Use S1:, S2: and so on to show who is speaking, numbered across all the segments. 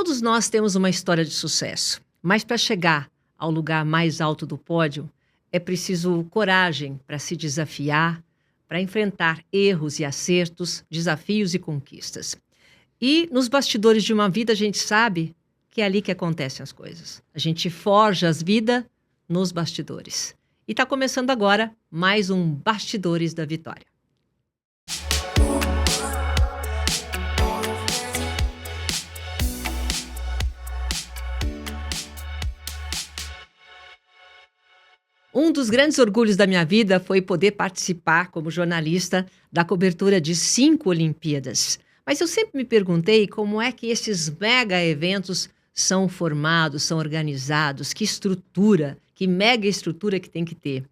S1: Todos nós temos uma história de sucesso, mas para chegar ao lugar mais alto do pódio, é preciso coragem para se desafiar, para enfrentar erros e acertos, desafios e conquistas. E nos bastidores de uma vida a gente sabe que é ali que acontecem as coisas. A gente forja as vidas nos bastidores. E está começando agora mais um Bastidores da Vitória. Um dos grandes orgulhos da minha vida foi poder participar como jornalista da cobertura de 5 Olimpíadas. Mas eu sempre me perguntei como é que esses mega eventos são formados, são organizados, que estrutura, que mega estrutura que tem que ter.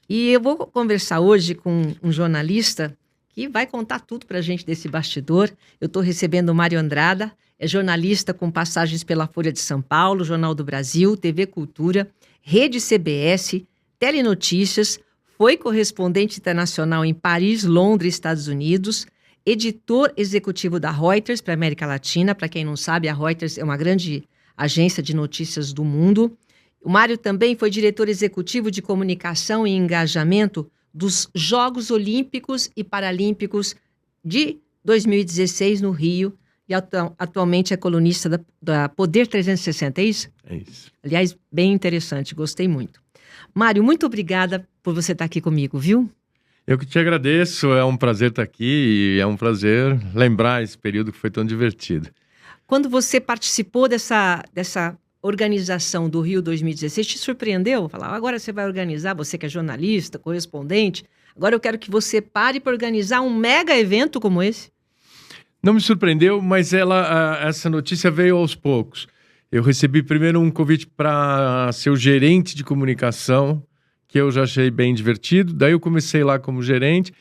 S1: E eu vou conversar hoje com um jornalista que vai contar tudo para a gente desse bastidor. Eu estou recebendo o Mário Andrada, é jornalista com passagens pela Folha de São Paulo, Jornal do Brasil, TV Cultura, Rede CBS, Telenotícias, foi correspondente internacional em Paris, Londres, Estados Unidos, editor executivo da Reuters para a América Latina. Para quem não sabe, a Reuters é uma grande agência de notícias do mundo. O Mário também foi diretor executivo de comunicação e engajamento dos Jogos Olímpicos e Paralímpicos de 2016 no Rio e atualmente é colunista da Poder 360, é isso?
S2: É isso.
S1: Aliás, bem interessante, gostei muito. Mário, muito obrigada por você estar aqui comigo, viu?
S2: Eu que te agradeço, é um prazer estar aqui e é um prazer lembrar esse período que foi tão divertido.
S1: Quando você participou dessa organização do Rio 2016, te surpreendeu? Falar, agora você vai organizar, você que é jornalista, correspondente, agora eu quero que você pare para organizar um mega evento como esse.
S2: Não me surpreendeu, mas essa notícia veio aos poucos. Eu recebi primeiro um convite para ser o gerente de comunicação, que eu já achei bem divertido. Daí eu comecei lá como gerente.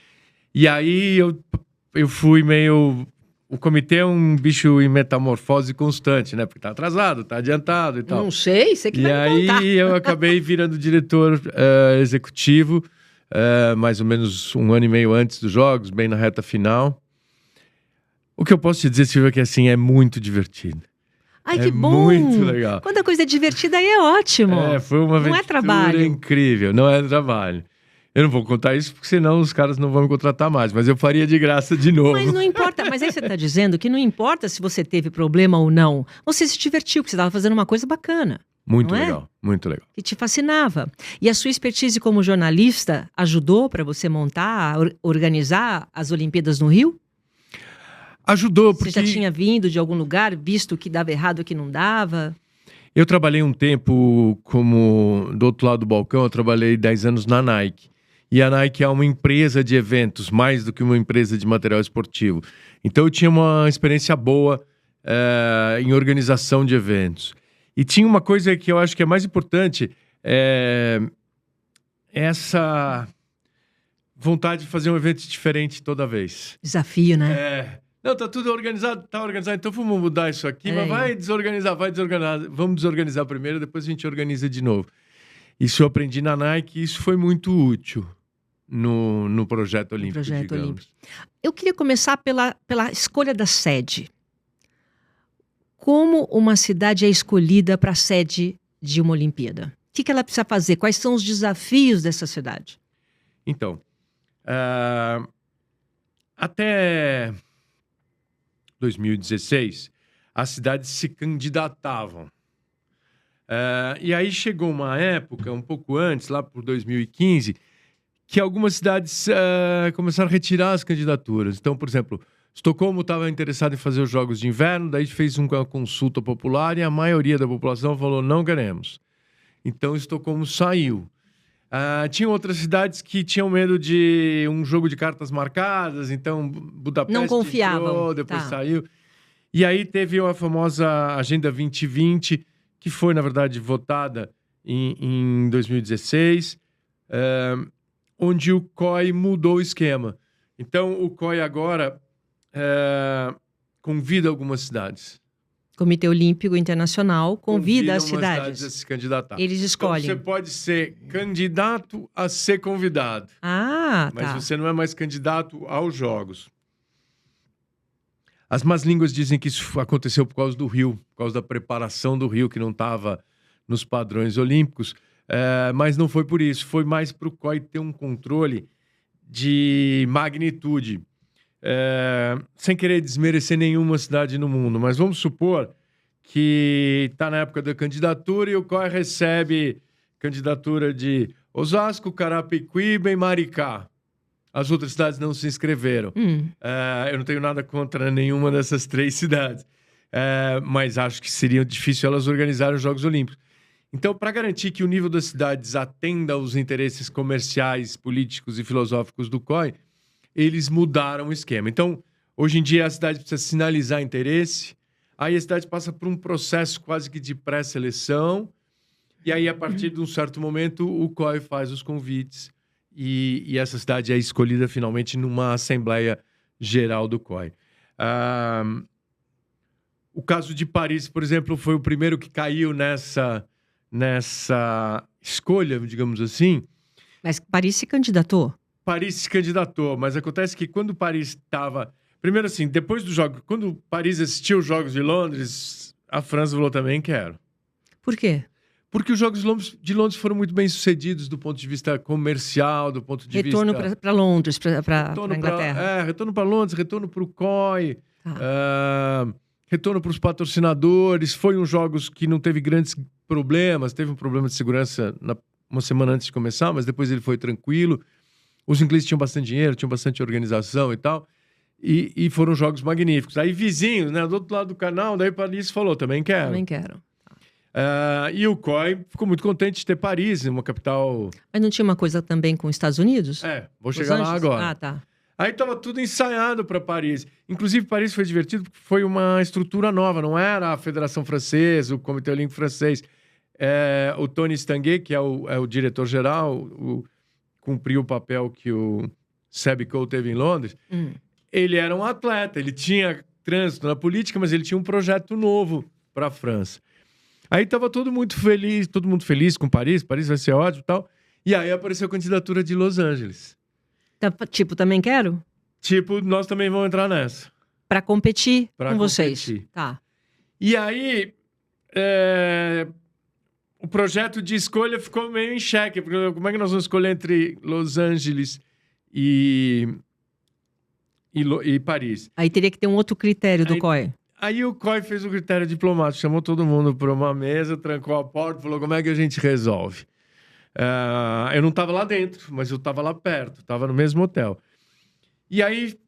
S2: E aí eu fui meio... O comitê é um bicho em metamorfose constante, né? Porque tá atrasado, tá adiantado e tal.
S1: Não sei, você que vai me contar.
S2: E aí eu acabei virando diretor executivo, mais ou menos 1 ano e meio antes dos Jogos, bem na reta final. O que eu posso te dizer, Silvia, é que assim, é muito divertido.
S1: Ai, que bom!
S2: Muito legal.
S1: Quando a coisa é divertida, aí é ótimo.
S2: Foi uma aventura
S1: não é trabalho.
S2: Incrível, não é trabalho. Eu não vou contar isso, porque senão os caras não vão me contratar mais, mas eu faria de graça de novo.
S1: Mas não importa, mas aí você está dizendo que não importa se você teve problema ou não, você se divertiu, porque você estava fazendo uma coisa bacana.
S2: Muito legal, muito legal.
S1: Que te fascinava. E a sua expertise como jornalista ajudou para você montar, organizar as Olimpíadas no Rio?
S2: Ajudou, porque...
S1: Você já tinha vindo de algum lugar, visto que dava errado, que não dava?
S2: Eu trabalhei um tempo como do outro lado do balcão, eu trabalhei 10 anos na Nike. E a Nike é uma empresa de eventos, mais do que uma empresa de material esportivo. Então eu tinha uma experiência boa em organização de eventos. E tinha uma coisa que eu acho que é mais importante, essa vontade de fazer um evento diferente toda vez.
S1: Desafio, né?
S2: Não, tá tudo organizado, então vamos mudar isso aqui, mas vai desorganizar. Vamos desorganizar primeiro, depois a gente organiza de novo. Isso eu aprendi na Nike e isso foi muito útil no projeto olímpico, digamos.
S1: Eu queria começar pela escolha da sede. Como uma cidade é escolhida para a sede de uma Olimpíada? O que ela precisa fazer? Quais são os desafios dessa cidade?
S2: Então, até 2016, as cidades se candidatavam. E aí chegou uma época, um pouco antes, lá por 2015, que algumas cidades começaram a retirar as candidaturas. Então, por exemplo, Estocolmo estava interessado em fazer os Jogos de Inverno, daí fez uma consulta popular e a maioria da população falou, não queremos. Então, Estocolmo saiu. Tinha outras cidades que tinham medo de um jogo de cartas marcadas, então Budapeste
S1: não confiavam.
S2: Entrou, depois saiu. E aí teve a famosa Agenda 2020, que foi, na verdade, votada em 2016, onde o COI mudou o esquema. Então, o COI agora convida algumas cidades.
S1: Comitê Olímpico Internacional convida as
S2: cidades a se candidatar.
S1: Eles escolhem.
S2: Então, você pode ser candidato a ser convidado.
S1: Mas
S2: você não é mais candidato aos Jogos. As más línguas dizem que isso aconteceu por causa do Rio, por causa da preparação do Rio, que não estava nos padrões olímpicos, mas não foi por isso. Foi mais para o COI ter um controle de magnitude. Sem querer desmerecer nenhuma cidade no mundo, mas vamos supor que está na época da candidatura e o COI recebe candidatura de Osasco, Carapicuíba e Maricá. As outras cidades não se inscreveram. Eu não tenho nada contra nenhuma dessas 3 cidades. Mas acho que seria difícil elas organizarem os Jogos Olímpicos. Então, para garantir que o nível das cidades atenda aos interesses comerciais, políticos e filosóficos do COI, eles mudaram o esquema. Então, hoje em dia, a cidade precisa sinalizar interesse, aí a cidade passa por um processo quase que de pré-seleção, e aí, a partir de um certo momento, o COI faz os convites e essa cidade é escolhida finalmente numa Assembleia Geral do COI. O caso de Paris, por exemplo, foi o primeiro que caiu nessa escolha, digamos assim.
S1: Mas Paris se candidatou?
S2: Paris se candidatou, mas acontece que quando Paris estava... Primeiro assim, depois do jogo, quando Paris assistiu os Jogos de Londres, a França falou também, quero.
S1: Por quê?
S2: Porque os Jogos de Londres foram muito bem sucedidos do ponto de vista comercial, do ponto de
S1: retorno
S2: vista...
S1: para Londres, para Inglaterra.
S2: Retorno para Londres, retorno para o COI, retorno para os patrocinadores. Foi uns jogos que não teve grandes problemas. Teve um problema de segurança uma semana antes de começar, mas depois ele foi tranquilo. Os ingleses tinham bastante dinheiro, tinham bastante organização e tal. E foram jogos magníficos. Aí vizinhos, né, do outro lado do canal, daí Paris falou, também quero.
S1: Também quero.
S2: E o COI ficou muito contente de ter Paris, uma capital...
S1: Mas não tinha uma coisa também com os Estados Unidos?
S2: Vou chegar lá agora.
S1: Tá.
S2: Aí estava tudo ensaiado para Paris. Inclusive, Paris foi divertido porque foi uma estrutura nova. Não era a Federação Francesa, o Comitê Olímpico Francês. O Tony Estanguet, que é o diretor-geral, cumpriu o papel que o Seb Coe teve em Londres. Ele era um atleta, ele tinha trânsito na política, mas ele tinha um projeto novo para a França. Aí estava todo mundo feliz com Paris vai ser ótimo e tal. E aí apareceu a candidatura de Los Angeles.
S1: Tipo, também quero?
S2: Tipo, nós também vamos entrar nessa.
S1: Para competir com vocês. Tá.
S2: E aí, o projeto de escolha ficou meio em xeque. Porque como é que nós vamos escolher entre Los Angeles e Paris?
S1: Aí teria que ter um outro critério do COI.
S2: Aí o COI fez o critério diplomático, chamou todo mundo para uma mesa, trancou a porta, falou como é que a gente resolve. Eu não estava lá dentro, mas eu estava lá perto, estava no mesmo hotel. E aí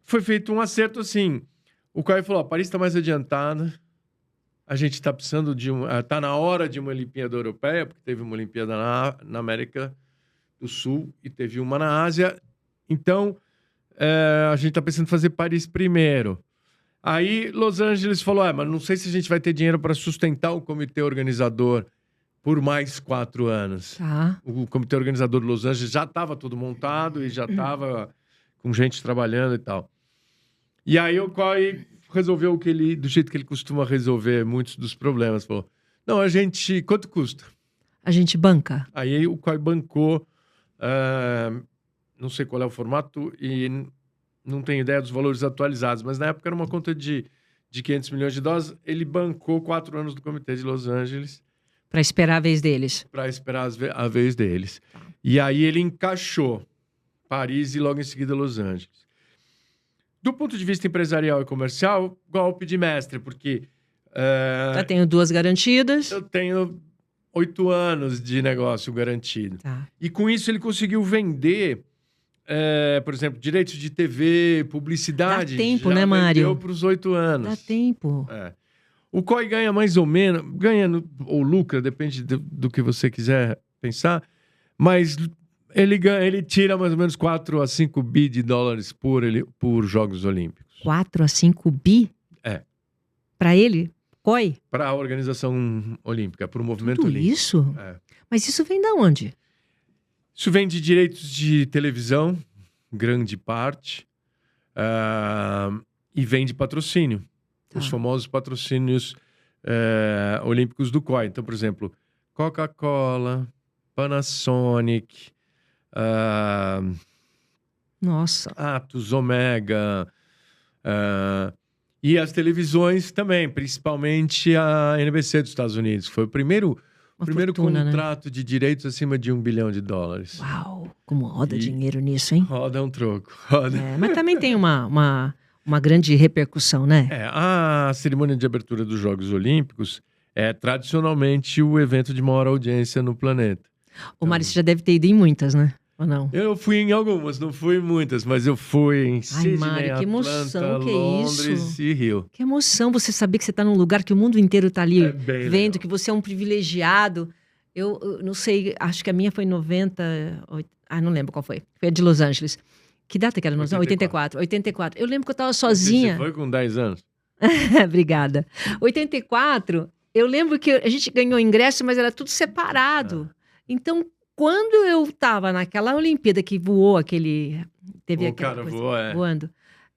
S2: foi feito um acerto assim. O COI falou, Paris está mais adiantada, a gente está precisando está na hora de uma Olimpíada Europeia, porque teve uma Olimpíada na América do Sul e teve uma na Ásia. Então, a gente está pensando em fazer Paris primeiro. Aí Los Angeles falou, mas não sei se a gente vai ter dinheiro para sustentar o comitê organizador por mais 4 anos. O comitê organizador de Los Angeles já estava tudo montado e já estava com gente trabalhando e tal. E aí o COI resolveu do jeito que ele costuma resolver muitos dos problemas. Falou, não, quanto custa?
S1: A gente banca.
S2: Aí o COI bancou, não sei qual é o formato e... Não tenho ideia dos valores atualizados, mas na época era uma conta de 500 milhões de dólares. Ele bancou 4 anos do Comitê de Los Angeles.
S1: Para esperar a vez deles.
S2: Para esperar a vez deles. E aí ele encaixou Paris e logo em seguida Los Angeles. Do ponto de vista empresarial e comercial, golpe de mestre, porque...
S1: Já tenho 2 garantidas.
S2: Eu tenho 8 anos de negócio garantido. E com isso ele conseguiu vender... por exemplo, direitos de TV, publicidade.
S1: Dá tempo, né, Mário?
S2: Deu para os 8 anos.
S1: Dá tempo.
S2: O COI ganha mais ou menos, ou lucra, depende do que você quiser pensar, mas ele tira mais ou menos 4 a 5 bi de dólares por Jogos Olímpicos.
S1: 4 a 5 bi? Para ele? COI?
S2: Para a organização olímpica, para o movimento olímpico.
S1: Isso? Mas isso vem da onde?
S2: Isso vem de direitos de televisão, grande parte, e vem de patrocínio. Os famosos patrocínios olímpicos do COI. Então, por exemplo, Coca-Cola, Panasonic,
S1: Nossa.
S2: Atos, Omega, E as televisões também, principalmente a NBC dos Estados Unidos. Foi o primeiro
S1: fortuna,
S2: contrato de direitos acima de $1 bilhão.
S1: Uau, como roda dinheiro nisso, hein?
S2: Roda um troco. Roda.
S1: Mas também tem uma grande repercussão, né?
S2: A cerimônia de abertura dos Jogos Olímpicos é tradicionalmente o evento de maior audiência no planeta.
S1: O Mário, você já deve ter ido em muitas, né? Ou não?
S2: Eu fui em algumas, não fui em muitas, mas eu fui em Sydney,
S1: Mário, que emoção,
S2: Atlanta,
S1: que
S2: Londres
S1: isso?
S2: e Rio.
S1: Que emoção você saber que você está num lugar que o mundo inteiro está ali
S2: bem
S1: vendo,
S2: legal.
S1: que você é um privilegiado. Eu não sei, acho que a minha foi em 90... não lembro qual foi. Foi a de Los Angeles. Que data que era? 84. 84. Eu lembro que eu estava sozinha.
S2: Você foi com 10 anos?
S1: Obrigada. 84, eu lembro que a gente ganhou ingresso, mas era tudo separado. Então, quando eu estava naquela Olimpíada que voou aquele... Teve
S2: O
S1: aquela
S2: cara
S1: coisa,
S2: voou,
S1: voando.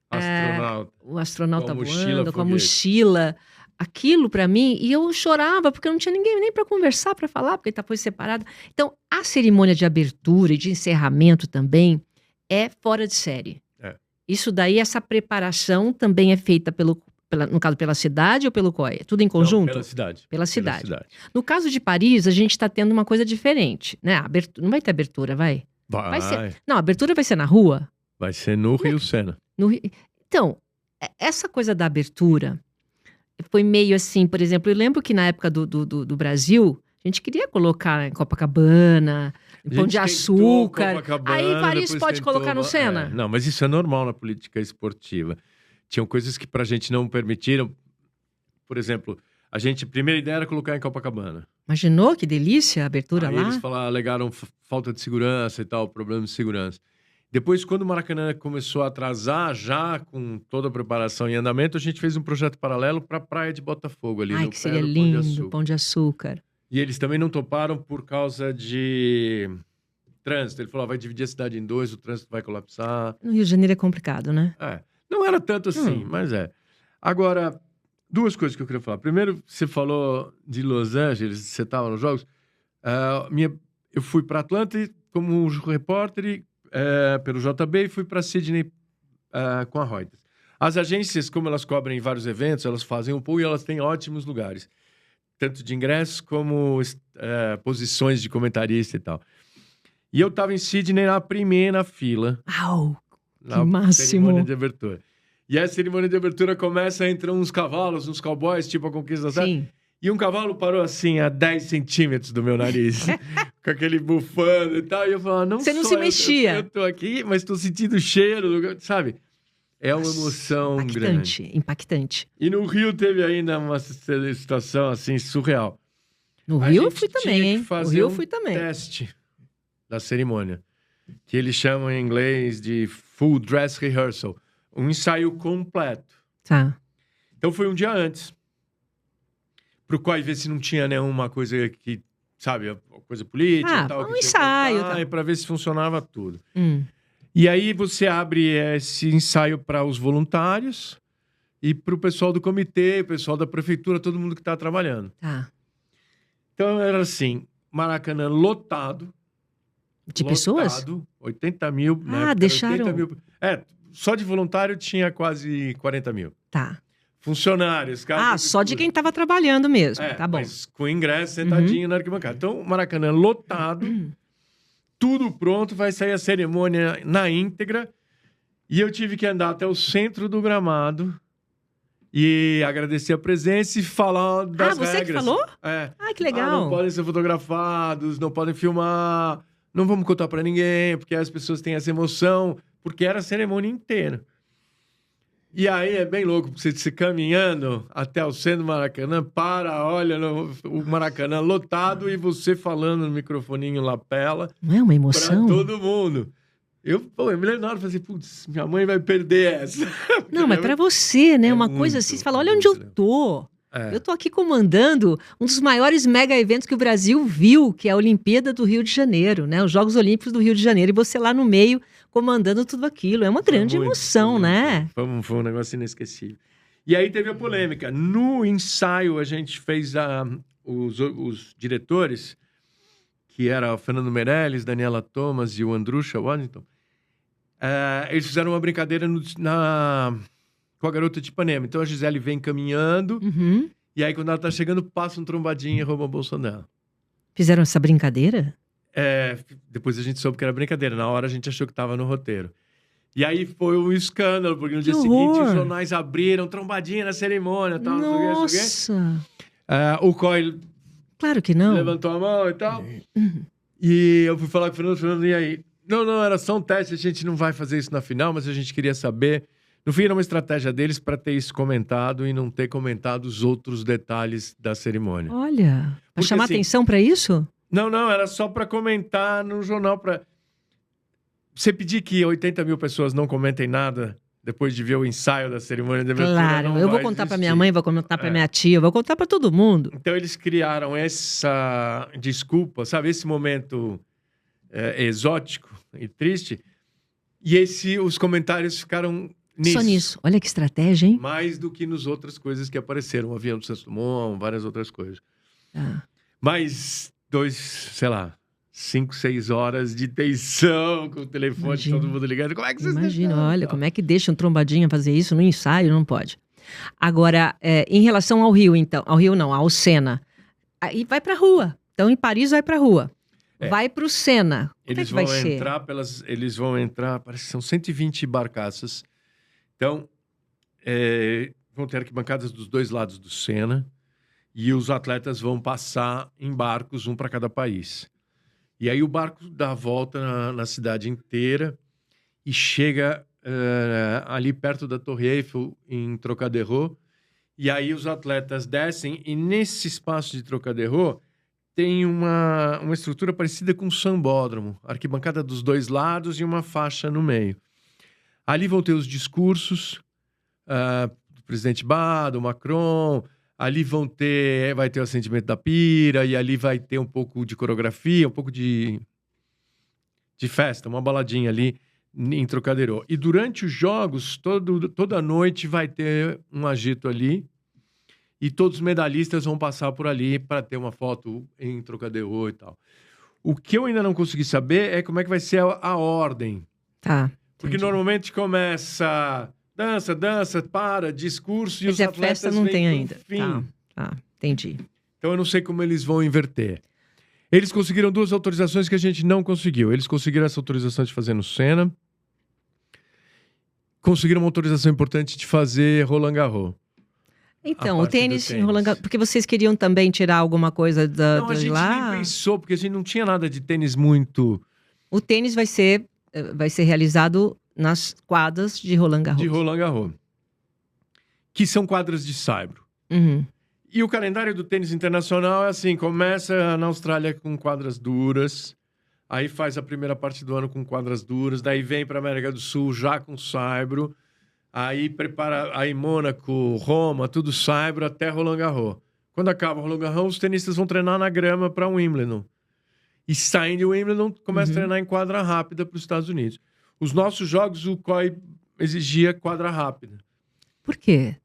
S2: Astronauta.
S1: O astronauta
S2: Com a mochila,
S1: voando, com a
S2: foguete.
S1: mochila. Aquilo para mim, e eu chorava, porque eu não tinha ninguém nem para conversar, para falar, porque foi separado. Então, a cerimônia de abertura e de encerramento também é fora de série. Isso daí, essa preparação também é feita no caso, pela cidade ou pelo COE? Tudo em conjunto?
S2: Não, pela cidade.
S1: Pela cidade. No caso de Paris, a gente está tendo uma coisa diferente, né? Não vai ter abertura, vai?
S2: Vai
S1: ser... Não, a abertura vai ser na rua?
S2: Vai ser no Rio Sena.
S1: Então, essa coisa da abertura foi meio assim, por exemplo, eu lembro que na época do Brasil, a gente queria colocar em Copacabana, em Pão de Açúcar. Aí Paris pode colocar no Sena?
S2: Não, mas isso é normal na política esportiva. Tinham coisas que pra gente não permitiram. Por exemplo, a primeira ideia era colocar em Copacabana.
S1: Imaginou que delícia a abertura
S2: aí
S1: lá?
S2: Eles alegaram falta de segurança e tal, problema de segurança. Depois, quando o Maracanã começou a atrasar, já com toda a preparação em andamento, a gente fez um projeto paralelo para a Praia de Botafogo, ali no
S1: que seria
S2: pé do
S1: lindo, Pão de Açúcar.
S2: E eles também não toparam por causa de trânsito. Ele falou, vai dividir a cidade em dois, o trânsito vai colapsar.
S1: No Rio de Janeiro é complicado, né?
S2: Não era tanto assim, mas é. Agora, duas coisas que eu queria falar. Primeiro, você falou de Los Angeles, você estava nos Jogos. Eu fui para Atlanta como repórter pelo JB e fui para Sydney com a Reuters. As agências, como elas cobrem vários eventos, elas fazem um pool e elas têm ótimos lugares. Tanto de ingressos como posições de comentarista e tal. E eu estava em Sydney na primeira fila.
S1: Uau,
S2: na cerimônia de abertura. E a cerimônia de abertura começa, entram uns cavalos, uns cowboys, tipo a Conquista da Serra.
S1: Sim.
S2: E um cavalo parou assim, a 10 centímetros do meu nariz. Com aquele bufando e tal. E eu falava, não
S1: Você não se mexia.
S2: Eu tô aqui, mas tô sentindo o cheiro, sabe? É uma emoção grande.
S1: Impactante.
S2: E no Rio teve ainda uma situação assim, surreal.
S1: No Rio eu fui também, hein?
S2: No Rio eu fui também. Teste da cerimônia. Que eles chamam em inglês de full dress rehearsal. Um ensaio completo.
S1: Tá.
S2: Então foi um dia antes. Pro qual ver se não tinha nenhuma coisa que, sabe, coisa política e tal.
S1: Um ensaio.
S2: E para ver se funcionava tudo. E aí você abre esse ensaio para os voluntários e para o pessoal do comitê, o pessoal da prefeitura, todo mundo que está trabalhando.
S1: Tá.
S2: Então era assim, Maracanã lotado.
S1: De pessoas?
S2: 80 mil.
S1: Deixaram.
S2: 80 mil. Só de voluntário tinha quase 40 mil.
S1: Tá.
S2: Funcionários.
S1: Só de quem estava trabalhando mesmo. Tá bom.
S2: Mas com ingresso sentadinho na arquibancada. Então, Maracanã lotado, tudo pronto, vai sair a cerimônia na íntegra. E eu tive que andar até o centro do gramado e agradecer a presença e falar das regras.
S1: Você que falou? Que legal.
S2: Não podem ser fotografados, não podem filmar, não vamos contar pra ninguém, porque as pessoas têm essa emoção, porque era a cerimônia inteira. E aí é bem louco, porque você caminhando até o centro do Maracanã, olha o Maracanã lotado e você falando no microfoninho lapela.
S1: Não é uma emoção?
S2: Pra todo mundo. Eu me lembro na hora, falei, putz, minha mãe vai perder essa.
S1: Não, mas pra você, né? Uma coisa assim, você fala, olha onde eu tô. Eu tô aqui comandando um dos maiores mega eventos que o Brasil viu, que é a Olimpíada do Rio de Janeiro, né? Os Jogos Olímpicos do Rio de Janeiro. E você lá no meio, comandando tudo aquilo. É uma grande emoção, né?
S2: Foi um negócio inesquecível. E aí teve a polêmica. No ensaio, a gente fez os diretores, que era o Fernando Meirelles, Daniela Thomas e o Andrusha Waddington. Eles fizeram uma brincadeira com a Garota de Ipanema. Então a Gisele vem caminhando,
S1: Uhum.
S2: e aí quando ela tá chegando, passa um trombadinho e rouba a bolsa dela.
S1: Fizeram essa brincadeira?
S2: Depois a gente soube que era brincadeira. Na hora a gente achou que tava no roteiro. E aí foi um escândalo, porque no dia seguinte os jornais abriram trombadinha na cerimônia, tal, não sei o quê. O COI
S1: Claro que não.
S2: levantou a mão e tal. E eu fui falar com o Fernando, e aí? Não, era só um teste, a gente não vai fazer isso na final, mas a gente queria saber. No fim, era uma estratégia deles para ter isso comentado e não ter comentado os outros detalhes da cerimônia.
S1: Olha, pra
S2: Porque,
S1: chamar
S2: assim,
S1: atenção pra isso?
S2: Não, era só para comentar no jornal. Você pedir que 80 mil pessoas não comentem nada depois de ver o ensaio da cerimônia de abertura.
S1: Claro,
S2: não
S1: eu vou
S2: vai
S1: contar pra
S2: existir.
S1: minha mãe, vou contar pra minha tia, vou contar pra todo mundo.
S2: Então eles criaram essa desculpa, sabe? Esse momento exótico e triste. E os comentários ficaram nisso.
S1: Só nisso. Olha que estratégia, hein?
S2: Mais do que nas outras coisas que apareceram. O avião do Santos Dumont, várias outras coisas.
S1: Ah.
S2: Mais 5, 6 horas de tensão com o telefone,
S1: Imagina.
S2: todo mundo ligando. Como é que vocês
S1: Imagina,
S2: deixaram?
S1: olha, como é que deixa um trombadinha fazer isso no ensaio? Não pode. Agora, em relação ao Rio, então, ao Rio não, ao Sena, aí vai pra rua. Então, em Paris, vai pra rua. Vai pro Sena. Como
S2: Eles
S1: é que vai
S2: vão
S1: ser?
S2: eles vão entrar, parece que são 120 barcaças. Então, vão ter arquibancadas dos dois lados do Sena e os atletas vão passar em barcos, um para cada país. E aí o barco dá a volta na cidade inteira e chega ali perto da Torre Eiffel, em Trocadero. E aí os atletas descem e nesse espaço de Trocadero tem uma estrutura parecida com um sambódromo. Arquibancada dos dois lados e uma faixa no meio. Ali vão ter os discursos do presidente Bá, do Macron. Ali vai ter o Acendimento da Pira, e ali vai ter um pouco de coreografia, um pouco de festa, uma baladinha ali em Trocadero. E durante os jogos, toda noite vai ter um agito ali, e todos os medalhistas vão passar por ali para ter uma foto em Trocadero e tal. O que eu ainda não consegui saber é como é que vai ser a ordem.
S1: Tá.
S2: Porque normalmente começa... Dança, discurso e
S1: Quer
S2: os
S1: dizer, a
S2: atletas
S1: festa não
S2: vêm
S1: tem
S2: pro
S1: ainda.
S2: fim.
S1: Tá, entendi.
S2: Então eu não sei como eles vão inverter. Eles conseguiram 2 autorizações que a gente não conseguiu. Eles conseguiram essa autorização de fazer no Sena. Conseguiram uma autorização importante de fazer Roland Garros.
S1: Então, o tênis em Roland Garros, porque vocês queriam também tirar alguma coisa
S2: Não, a
S1: de
S2: gente
S1: lá?
S2: nem pensou, porque a gente não tinha nada de tênis muito...
S1: O tênis vai ser realizado nas quadras de Roland Garros.
S2: De Roland Garros. Que são quadras de saibro.
S1: Uhum.
S2: E o calendário do tênis internacional é assim, começa na Austrália com quadras duras, aí faz a primeira parte do ano com quadras duras, daí vem para a América do Sul já com saibro, aí prepara aí Mônaco, Roma, tudo saibro até Roland Garros. Quando acaba Roland Garros, os tenistas vão treinar na grama para Wimbledon. E saem de Wimbledon, começa a treinar em quadra rápida para os Estados Unidos. Os nossos jogos, o COI exigia quadra rápida.
S1: Por quê?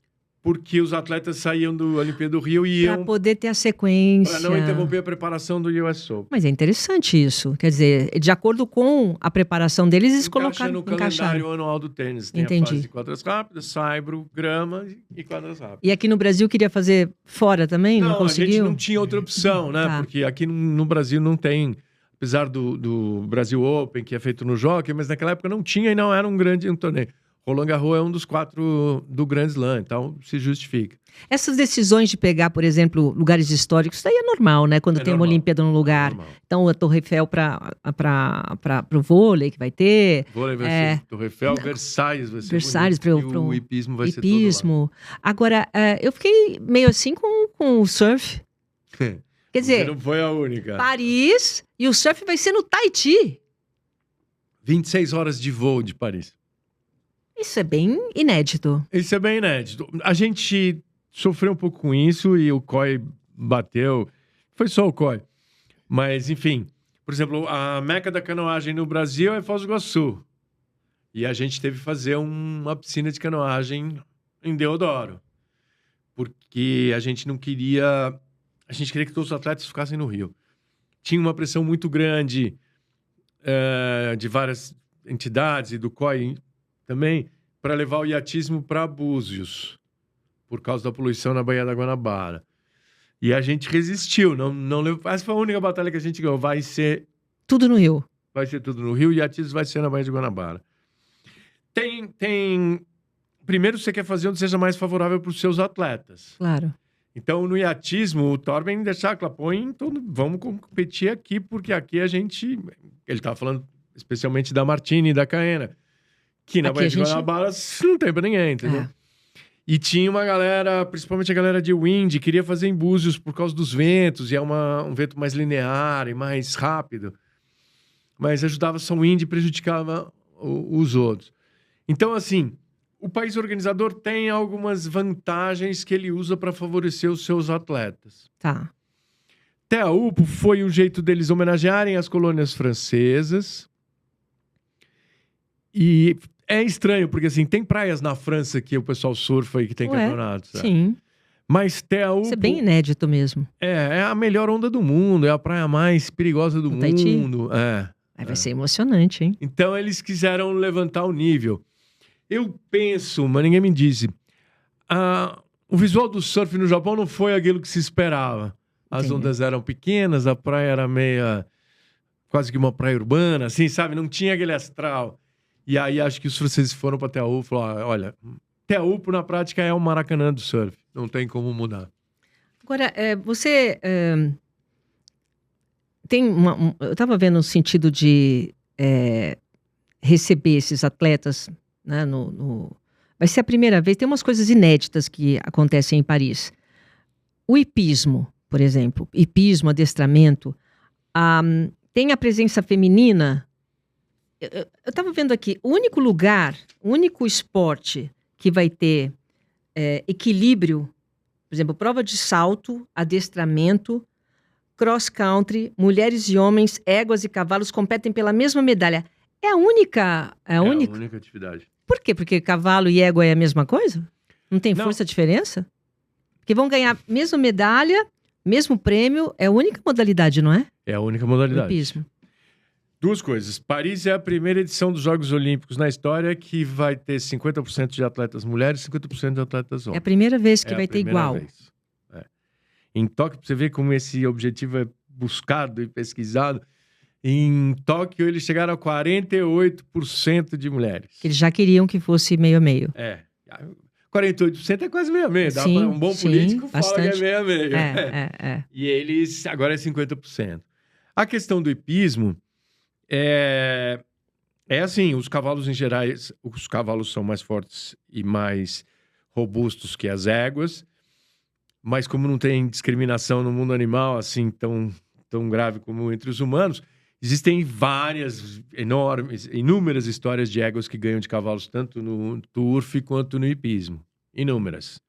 S2: Porque os atletas saíam do Olimpíada do Rio e iam...
S1: Para poder ter a sequência.
S2: Para não interromper a preparação do US Open.
S1: Mas é interessante isso. Quer dizer, de acordo com a preparação deles, eles colocaram...
S2: no calendário anual do tênis. Tem
S1: Entendi.
S2: a fase de quadras rápidas, saibro, grama e quadras rápidas.
S1: E aqui no Brasil queria fazer fora também? Não conseguiu?
S2: A gente não tinha outra opção, né?
S1: Tá.
S2: Porque aqui no Brasil não tem... Apesar do Brasil Open, que é feito no Jockey, mas naquela época não tinha e não era um torneio. Roland Garros é um dos 4 do Grand Slam, então se justifica.
S1: Essas decisões de pegar, por exemplo, lugares históricos, isso daí é normal, né? Quando tem uma Olimpíada num lugar. Então, a Torre Eiffel para o vôlei, que vai ter.
S2: Vôlei vai ser Torre Eiffel, Versailles vai ser
S1: Versailles
S2: para
S1: o
S2: hipismo vai ser todo lá.
S1: Agora, eu fiquei meio assim com o surf. Quer dizer,
S2: não foi a única.
S1: Paris e o surf vai ser no Tahiti.
S2: 26 horas de voo de Paris.
S1: Isso é bem inédito.
S2: Isso é bem inédito. A gente sofreu um pouco com isso e o COI bateu. Foi só o COI. Mas, enfim. Por exemplo, a meca da canoagem no Brasil é Foz do Iguaçu. E a gente teve que fazer uma piscina de canoagem em Deodoro. Porque a gente não queria... A gente queria que todos os atletas ficassem no Rio. Tinha uma pressão muito grande de várias entidades e do COI também, para levar o iatismo para Búzios, por causa da poluição na Baía da Guanabara. E a gente resistiu, não levou. Essa foi a única batalha que a gente ganhou. Vai ser
S1: tudo no Rio.
S2: Vai ser tudo no Rio, e iatismo vai ser na Baía de Guanabara. Primeiro, você quer fazer onde seja mais favorável para os seus atletas.
S1: Claro.
S2: Então, no iatismo, o Torben deixar claro, vamos competir aqui, porque aqui a gente... Ele estava falando especialmente da Martini e da Caena, que na Baía de Guanabara não tem para ninguém, entendeu? E tinha uma galera, principalmente a galera de wind, queria fazer em Búzios por causa dos ventos, e é um vento mais linear e mais rápido. Mas ajudava só o wind e prejudicava os outros. Então, assim, o país organizador tem algumas vantagens que ele usa para favorecer os seus atletas.
S1: Tá.
S2: Teahupo foi um jeito deles homenagearem as colônias francesas. E é estranho, porque assim, tem praias na França que o pessoal surfa e que tem campeonatos.
S1: Sim.
S2: Mas Teahupo...
S1: Isso é bem inédito mesmo.
S2: É a melhor onda do mundo, é a praia mais perigosa do
S1: Tahiti?
S2: mundo.
S1: Vai ser emocionante, hein?
S2: Então eles quiseram levantar o nível. Eu penso, mas ninguém me disse, o visual do surf no Japão não foi aquilo que se esperava. As ondas eram pequenas, a praia era quase que uma praia urbana, assim, sabe? Não tinha aquele astral. E aí acho que os franceses foram para Teahupo e falaram, olha, Teahupo na prática é o Maracanã do surf, não tem como mudar.
S1: Agora, você tem eu estava vendo no sentido de receber esses atletas, né, vai ser a primeira vez, tem umas coisas inéditas que acontecem em Paris. O hipismo, por exemplo, hipismo, adestramento, tem a presença feminina. Eu estava vendo aqui, o único esporte que vai ter equilíbrio, por exemplo, prova de salto, adestramento, cross-country, mulheres e homens, éguas e cavalos competem pela mesma medalha. É a única
S2: atividade.
S1: Por quê? Porque cavalo e égua é a mesma coisa? Não tem força diferença? Porque vão ganhar mesma medalha, mesmo prêmio, é a única modalidade, não é?
S2: É a única modalidade.
S1: O hipismo.
S2: Duas coisas. Paris é a primeira edição dos Jogos Olímpicos na história que vai ter 50% de atletas mulheres e 50% de atletas homens.
S1: É a primeira vez que vai ter igual.
S2: Em Tóquio, pra você ver como esse objetivo é buscado e pesquisado, em Tóquio eles chegaram a 48% de mulheres.
S1: Que eles já queriam que fosse meio a meio.
S2: 48% é quase meio a meio. Dá pra um bom político
S1: bastante.
S2: Fala que é meio a meio. E eles, agora é 50%. A questão do hipismo é assim, os cavalos em geral, os cavalos são mais fortes e mais robustos que as éguas, mas como não tem discriminação no mundo animal assim tão grave como entre os humanos, existem inúmeras histórias de éguas que ganham de cavalos tanto no turf quanto no hipismo. Inúmeras.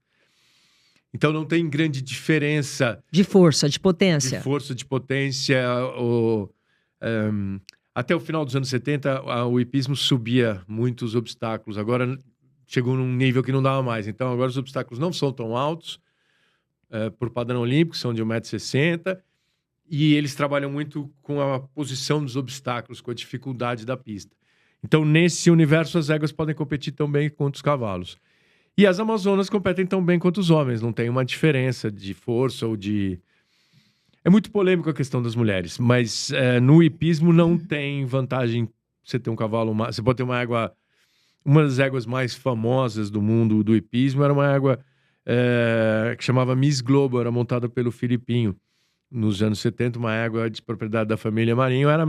S2: Então não tem grande diferença...
S1: De força, de potência.
S2: De força, de potência. Até o final dos anos 70, o hipismo subia muitos obstáculos. Agora chegou num nível que não dava mais. Então agora os obstáculos não são tão altos, por padrão olímpico, são de 1,60 m. E eles trabalham muito com a posição dos obstáculos, com a dificuldade da pista. Então, nesse universo, as éguas podem competir tão bem quanto os cavalos. E as amazonas competem tão bem quanto os homens. Não tem uma diferença de força ou de... É muito polêmico a questão das mulheres, mas no hipismo não tem vantagem você ter um cavalo... Você pode ter uma égua... Uma das éguas mais famosas do mundo do hipismo era uma égua que chamava Miss Globo, era montada pelo Filipinho. Nos anos 70, uma égua de propriedade da família Marinho era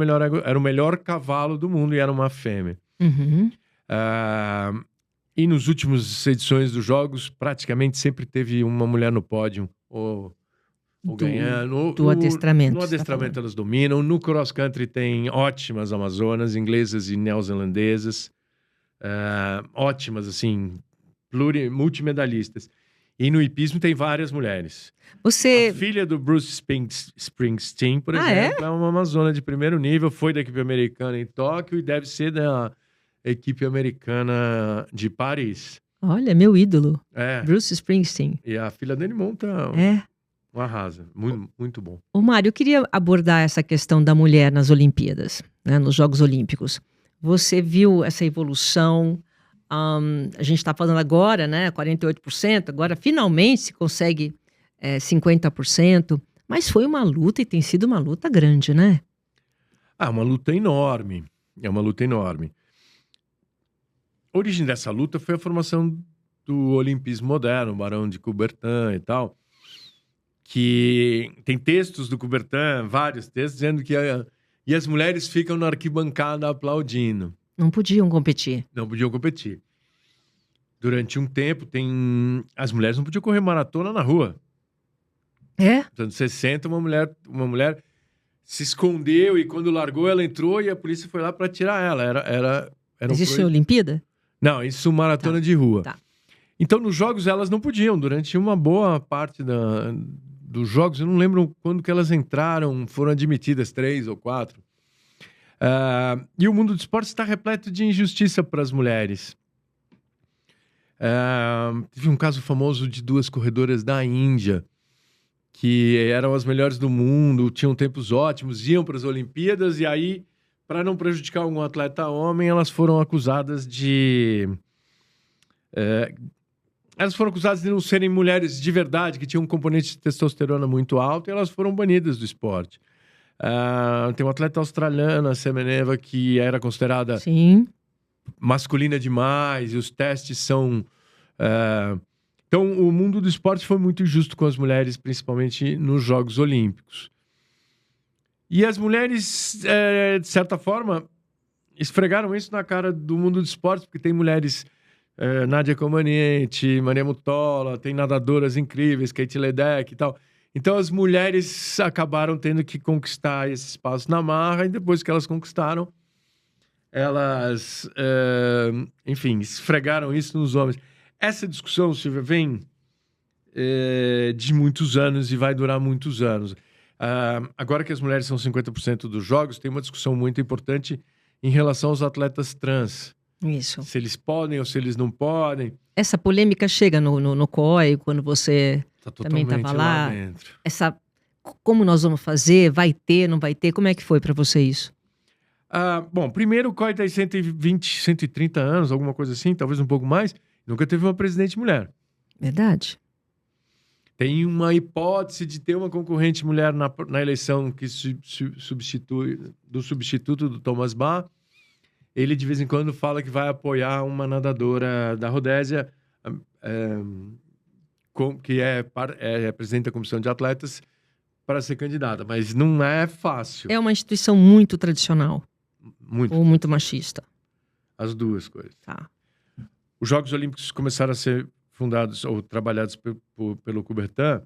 S2: o melhor cavalo do mundo e era uma fêmea.
S1: Uhum.
S2: E nos últimos edições dos Jogos, praticamente sempre teve uma mulher no pódio, ou ganhando.
S1: Do adestramento.
S2: No adestramento elas dominam. No cross-country tem ótimas amazonas, inglesas e neozelandesas. Ótimas, assim, multimedalistas. E no hipismo tem várias mulheres. A filha do Bruce Springsteen, por exemplo, é uma amazona de primeiro nível, foi da equipe americana em Tóquio e deve ser da equipe americana de Paris.
S1: Olha, meu ídolo. Bruce Springsteen.
S2: E a filha dele monta um arrasa. Muito, muito bom.
S1: Ô Mário, eu queria abordar essa questão da mulher nas Olimpíadas, né, nos Jogos Olímpicos. Você viu essa evolução, A gente está falando agora, né, 48%, agora finalmente se consegue 50%, mas foi uma luta e tem sido uma luta grande, né?
S2: Uma luta enorme. É uma luta enorme. A origem dessa luta foi a formação do olimpismo moderno, o Barão de Coubertin e tal, que tem textos do Coubertin, vários textos, dizendo que e as mulheres ficam na arquibancada aplaudindo.
S1: Não podiam competir.
S2: Não podiam competir. Durante um tempo, as mulheres não podiam correr maratona na rua. Nos anos 60, uma mulher se escondeu e quando largou, ela entrou e a polícia foi lá para tirar ela. Era
S1: Mas isso é Olimpíada?
S2: Não, isso maratona de rua.
S1: Tá.
S2: Então, nos jogos, elas não podiam. Durante uma boa parte dos jogos, eu não lembro quando que elas entraram, foram admitidas 3 ou 4. E o mundo do esporte está repleto de injustiça para as mulheres. Teve um caso famoso de 2 corredoras da Índia, que eram as melhores do mundo, tinham tempos ótimos, iam para as Olimpíadas, e aí, para não prejudicar algum atleta homem, elas foram acusadas de... Elas foram acusadas de não serem mulheres de verdade, que tinham um componente de testosterona muito alto, e elas foram banidas do esporte. Tem uma atleta australiana, a Semeneva, que era considerada masculina demais, e os testes são... Então, o mundo do esporte foi muito injusto com as mulheres, principalmente nos Jogos Olímpicos. E as mulheres, de certa forma, esfregaram isso na cara do mundo do esporte, porque tem mulheres... Nádia Comaneci, Maria Mutola, tem nadadoras incríveis, Kate Ledeck e tal. Então as mulheres acabaram tendo que conquistar esse espaço na marra, e depois que elas conquistaram, elas, enfim, esfregaram isso nos homens. Essa discussão, Silvia, vem de muitos anos e vai durar muitos anos. Agora que as mulheres são 50% dos jogos, tem uma discussão muito importante em relação aos atletas trans.
S1: Isso.
S2: Se eles podem ou se eles não podem.
S1: Essa polêmica chega no COI, quando você também estava lá.
S2: Dentro.
S1: Como nós vamos fazer? Vai ter, não vai ter? Como é que foi para você isso?
S2: Bom, primeiro o COI tem 120, 130 anos, alguma coisa assim, talvez um pouco mais. Nunca teve uma presidente mulher.
S1: Verdade.
S2: Tem uma hipótese de ter uma concorrente mulher na eleição que substitui do substituto do Thomas Bach. Ele, de vez em quando, fala que vai apoiar uma nadadora da Rodésia, que é presidente da comissão de atletas, para ser candidata. Mas não é fácil.
S1: É uma instituição muito tradicional.
S2: Muito.
S1: Muito machista.
S2: As duas coisas.
S1: Tá.
S2: Os Jogos Olímpicos começaram a ser fundados ou trabalhados pelo Coubertin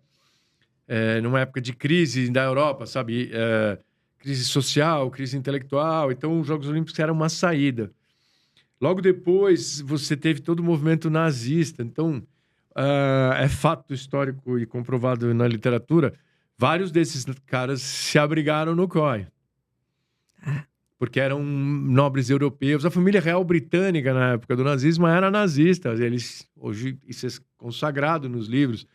S2: numa época de crise da Europa, sabe? Crise social, crise intelectual. Então, os Jogos Olímpicos eram uma saída. Logo depois, você teve todo o movimento nazista. Então, é fato histórico e comprovado na literatura, vários desses caras se abrigaram no COI. Porque eram nobres europeus. A família real britânica, na época do nazismo, era nazista. Hoje, isso é consagrado nos livros.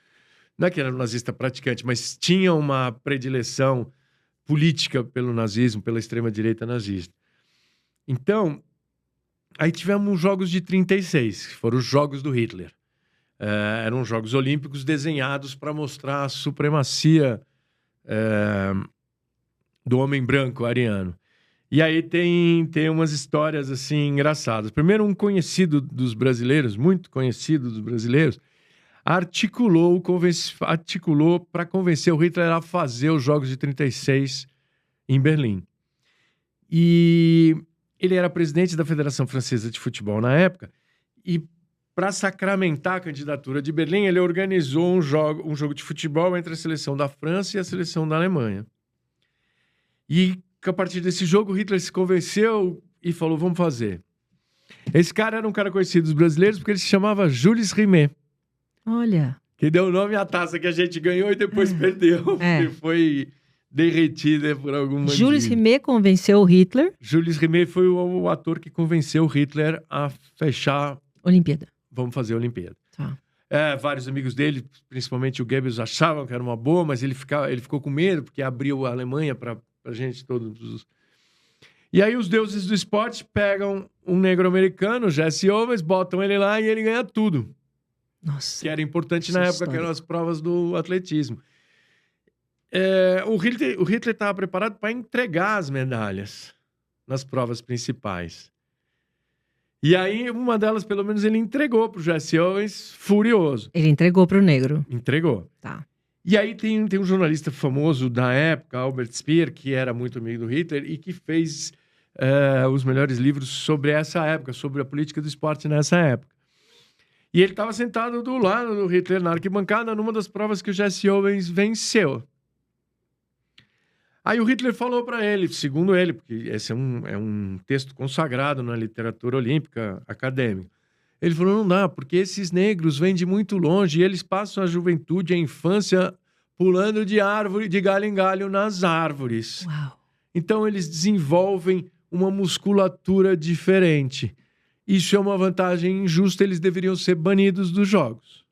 S2: Não é que era um nazista praticante, mas tinha uma predileção política pelo nazismo, pela extrema-direita nazista. Então, aí tivemos os Jogos de 36, que foram os Jogos do Hitler. Eram Jogos Olímpicos desenhados para mostrar a supremacia do homem branco ariano. E aí tem umas histórias assim engraçadas. Primeiro, um conhecido dos brasileiros, muito conhecido dos brasileiros, articulou para convencer o Hitler a fazer os Jogos de 36 em Berlim. E ele era presidente da Federação Francesa de Futebol na época, e para sacramentar a candidatura de Berlim, ele organizou um jogo de futebol entre a seleção da França e a seleção da Alemanha. E a partir desse jogo, Hitler se convenceu e falou, vamos fazer. Esse cara era um cara conhecido dos brasileiros porque ele se chamava Jules Rimet.
S1: Olha.
S2: Que deu o nome à taça que a gente ganhou e depois perdeu. Porque foi derretida por algum bandido.
S1: Jules Rimet convenceu o Hitler.
S2: Jules Rimet foi o ator que convenceu o Hitler a fechar...
S1: Olimpíada.
S2: Vamos fazer a Olimpíada.
S1: Tá.
S2: Vários amigos dele, principalmente o Goebbels, achavam que era uma boa, mas ele ficou com medo porque abriu a Alemanha para a gente todos. E aí os deuses do esporte pegam um negro americano, Jesse Owens, botam ele lá e ele ganha tudo.
S1: Nossa.
S2: Que era importante
S1: Essa
S2: na época,
S1: história.
S2: que eram as provas do atletismo. O Hitler estava preparado para entregar as medalhas nas provas principais. E aí, uma delas, pelo menos, ele entregou para o Jesse Owens, furioso.
S1: Ele entregou pro negro.
S2: Entregou.
S1: Tá.
S2: E aí tem um jornalista famoso da época, Albert Speer, que era muito amigo do Hitler e que fez os melhores livros sobre essa época, sobre a política do esporte nessa época. E ele estava sentado do lado do Hitler na arquibancada numa das provas que o Jesse Owens venceu. Aí o Hitler falou para ele, segundo ele, porque esse é um texto consagrado na literatura olímpica acadêmica. Ele falou, não dá, porque esses negros vêm de muito longe e eles passam a juventude, a infância, pulando de árvore, de galho em galho nas árvores.
S1: Uau.
S2: Então eles desenvolvem uma musculatura diferente. Isso é uma vantagem injusta, eles deveriam ser banidos dos jogos.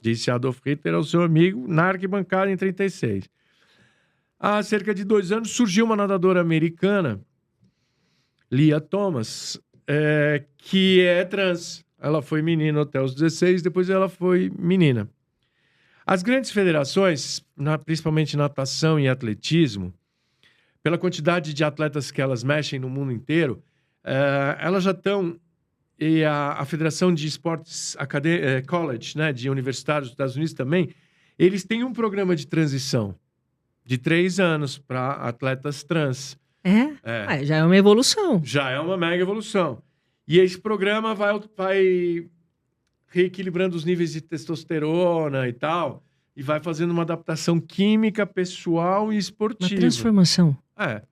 S2: Disse Adolf Hitler ao seu amigo na arquibancada em 1936. Há cerca de 2 anos surgiu uma nadadora americana, Lia Thomas, que é trans. Ela foi menina até os 16, depois ela foi menina. As grandes federações, principalmente natação e atletismo, pela quantidade de atletas que elas mexem no mundo inteiro, elas já estão... E a Federação de Esportes College, né, de universitários dos Estados Unidos também, eles têm um programa de transição de 3 anos para atletas trans.
S1: Já é uma evolução.
S2: Já é uma mega evolução. E esse programa vai reequilibrando os níveis de testosterona e tal, e vai fazendo uma adaptação química, pessoal e esportiva.
S1: Uma transformação.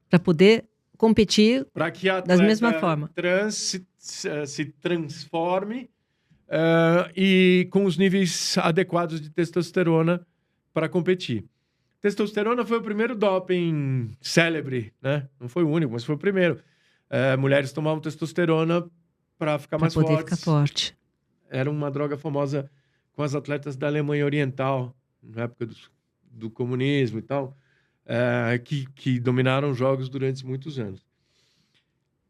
S1: Para poder competir
S2: para que a
S1: da mesma forma.
S2: Trans se transforme e com os níveis adequados de testosterona para competir. Testosterona foi o primeiro doping célebre, né? Não foi o único, mas foi o primeiro. Mulheres tomavam testosterona para ficar mais fortes.
S1: Para poder ficar forte.
S2: Era uma droga famosa com as atletas da Alemanha Oriental, na época do comunismo e tal, que dominaram os jogos durante muitos anos.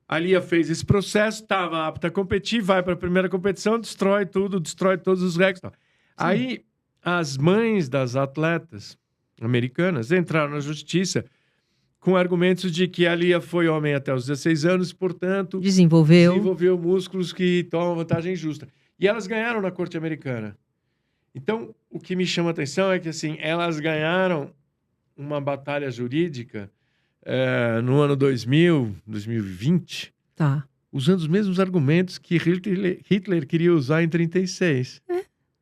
S2: A Lia fez esse processo, estava apta a competir, vai para a primeira competição, destrói tudo, destrói todos os recordes. Aí, as mães das atletas americanas entraram na justiça com argumentos de que a Lia foi homem até os 16 anos, portanto... Desenvolveu músculos que tomam vantagem justa. E elas ganharam na corte americana. Então, o que me chama a atenção é que, assim, elas ganharam uma batalha jurídica no ano 2000, 2020, usando os mesmos argumentos que Hitler queria usar em 1936.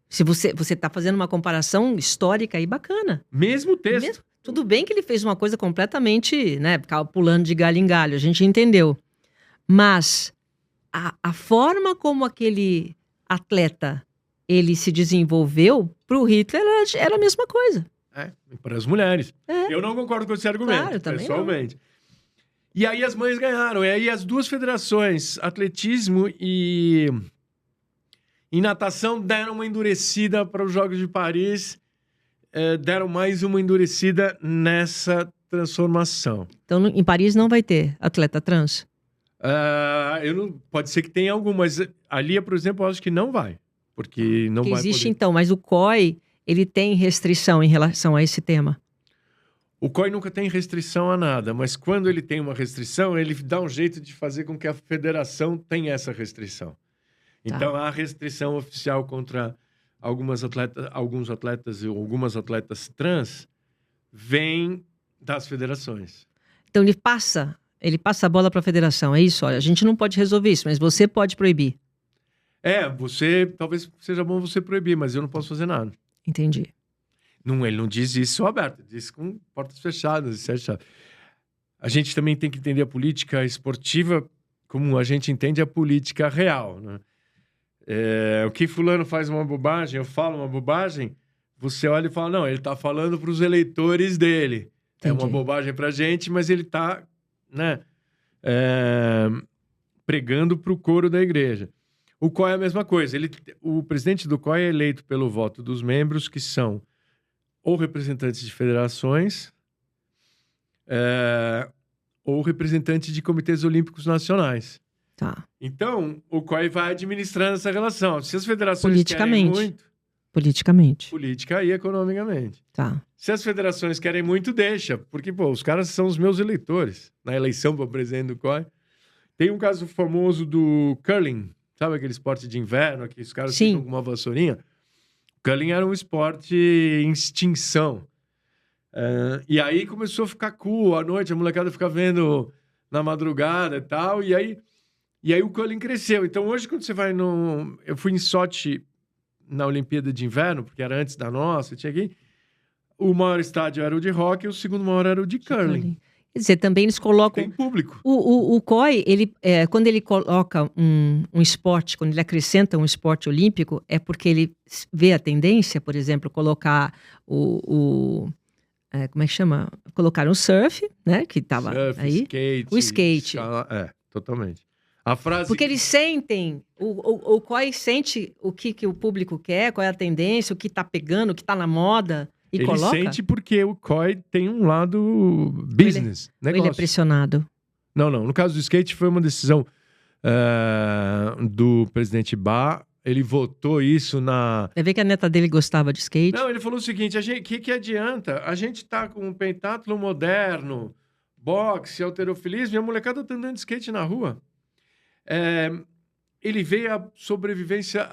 S1: Se você está fazendo uma comparação histórica aí bacana.
S2: Mesmo texto.
S1: Tudo bem que ele fez uma coisa completamente, né, pulando de galho em galho, a gente entendeu. Mas a forma como aquele atleta ele se desenvolveu, para o Hitler era a mesma coisa.
S2: Para as mulheres. Eu não concordo com esse argumento,
S1: claro,
S2: pessoalmente. Não. E aí as mães ganharam. E aí as duas federações, atletismo e natação, deram uma endurecida para os Jogos de Paris, deram mais uma endurecida nessa transformação.
S1: Então, em Paris não vai ter atleta trans?
S2: Pode ser que tenha algum, mas a Lia, por exemplo, eu acho que não vai. Porque não vai
S1: existe,
S2: poder.
S1: Então, mas o COI, ele tem restrição em relação a esse tema?
S2: O COI nunca tem restrição a nada, mas quando ele tem uma restrição, ele dá um jeito de fazer com que a federação tenha essa restrição. Então, a restrição oficial contra alguns atletas e algumas atletas trans vem das federações.
S1: Então, ele passa a bola para a federação, é isso? Olha, a gente não pode resolver isso, mas você pode proibir.
S2: Talvez seja bom você proibir, mas eu não posso fazer nada.
S1: Entendi.
S2: Não, ele não diz isso aberto, ele diz com portas fechadas. A gente também tem que entender a política esportiva como a gente entende a política real, né? O que fulano faz uma bobagem, eu falo uma bobagem, você olha e fala, não, ele está falando para os eleitores dele. Entendi. É uma bobagem para a gente, mas ele está, né, pregando para o coro da igreja. O COI é a mesma coisa. O presidente do COI é eleito pelo voto dos membros, que são ou representantes de federações, ou representante de comitês olímpicos nacionais.
S1: Tá.
S2: Então, o COI vai administrando essa relação. Se as federações querem muito...
S1: Politicamente.
S2: Política e economicamente.
S1: Tá.
S2: Se as federações querem muito, deixa. Porque, pô, os caras são os meus eleitores. Na eleição para presidente do COI. Tem um caso famoso do curling. Sabe aquele esporte de inverno? Que os caras ficam com uma vassourinha? O curling era um esporte em extinção. E aí começou a ficar cool. À noite, a molecada fica vendo na madrugada e tal. E aí o curling cresceu. Então, hoje, quando você vai no... Eu fui em Sochi na Olimpíada de Inverno, porque era antes da nossa, tinha aqui. O maior estádio era o de hóquei, o segundo maior era o de curling.
S1: Quer dizer, também eles colocam...
S2: Tem público.
S1: O COI, quando ele coloca um esporte, quando ele acrescenta um esporte olímpico, é porque ele vê a tendência, por exemplo, colocar como é que chama? Colocaram o surf, né? Que estava aí.
S2: Skate,
S1: o skate.
S2: Totalmente. A frase...
S1: Porque eles sentem, o COI sente o que o público quer, qual é a tendência, o que está pegando, o que está na moda, e
S2: ele
S1: coloca.
S2: Ele sente porque o COI tem um lado business, negócio.
S1: Ele é pressionado.
S2: Não. No caso do skate, foi uma decisão do presidente Ba. Ele votou isso na...
S1: Você vê que a neta dele gostava de skate?
S2: Não, ele falou o seguinte, o que adianta? A gente tá com um pentátlon moderno, boxe, halterofilismo, e a molecada tá andando de skate na rua. Ele vê a sobrevivência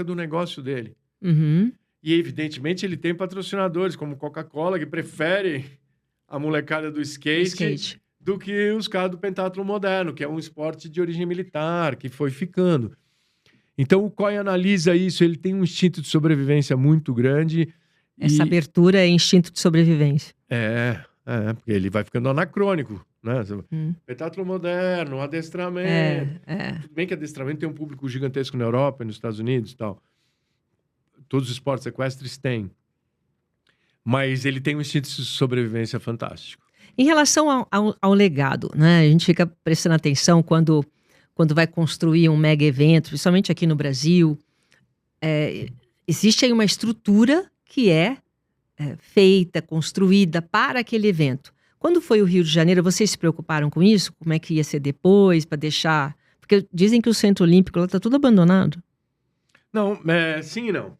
S2: do negócio dele.
S1: Uhum.
S2: E, evidentemente, ele tem patrocinadores, como Coca-Cola, que prefere a molecada do skate do que os caras do pentátlon moderno, que é um esporte de origem militar, que foi ficando. Então, o COI analisa isso, ele tem um instinto de sobrevivência muito grande.
S1: Essa abertura é instinto de sobrevivência.
S2: Porque ele vai ficando anacrônico, né? Pentátlon moderno, adestramento. Tudo bem que adestramento tem um público gigantesco na Europa e nos Estados Unidos e tal. Todos os esportes equestres têm. Mas ele tem um instinto de sobrevivência fantástico.
S1: Em relação ao legado, né? A gente fica prestando atenção quando vai construir um mega evento, principalmente aqui no Brasil. Existe aí uma estrutura que é feita, construída para aquele evento. Quando foi o Rio de Janeiro, vocês se preocuparam com isso? Como é que ia ser depois, para deixar... Porque dizem que o Centro Olímpico lá está tudo abandonado.
S2: Não, sim e não.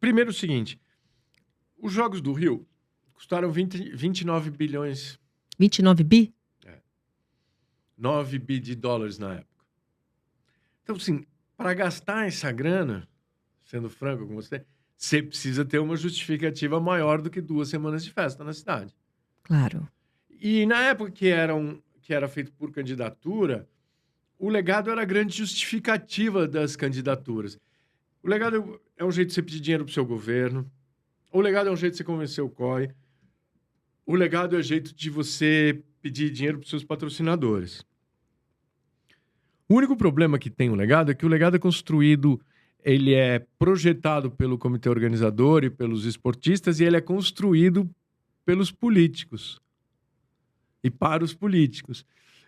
S2: Primeiro o seguinte, os Jogos do Rio custaram 29 bilhões.
S1: 29 bi?
S2: 9 bi de dólares na época. Então, assim, para gastar essa grana, sendo franco com você precisa ter uma justificativa maior do que 2 semanas de festa na cidade.
S1: Claro.
S2: E na época que era feito por candidatura, o legado era a grande justificativa das candidaturas. O legado é um jeito de você pedir dinheiro para o seu governo. O legado é um jeito de você convencer o COI. O legado é um jeito de você pedir dinheiro para os seus patrocinadores. O único problema que tem o legado é que o legado é construído, ele é projetado pelo comitê organizador e pelos esportistas e ele é construído pelos políticos e para os políticos.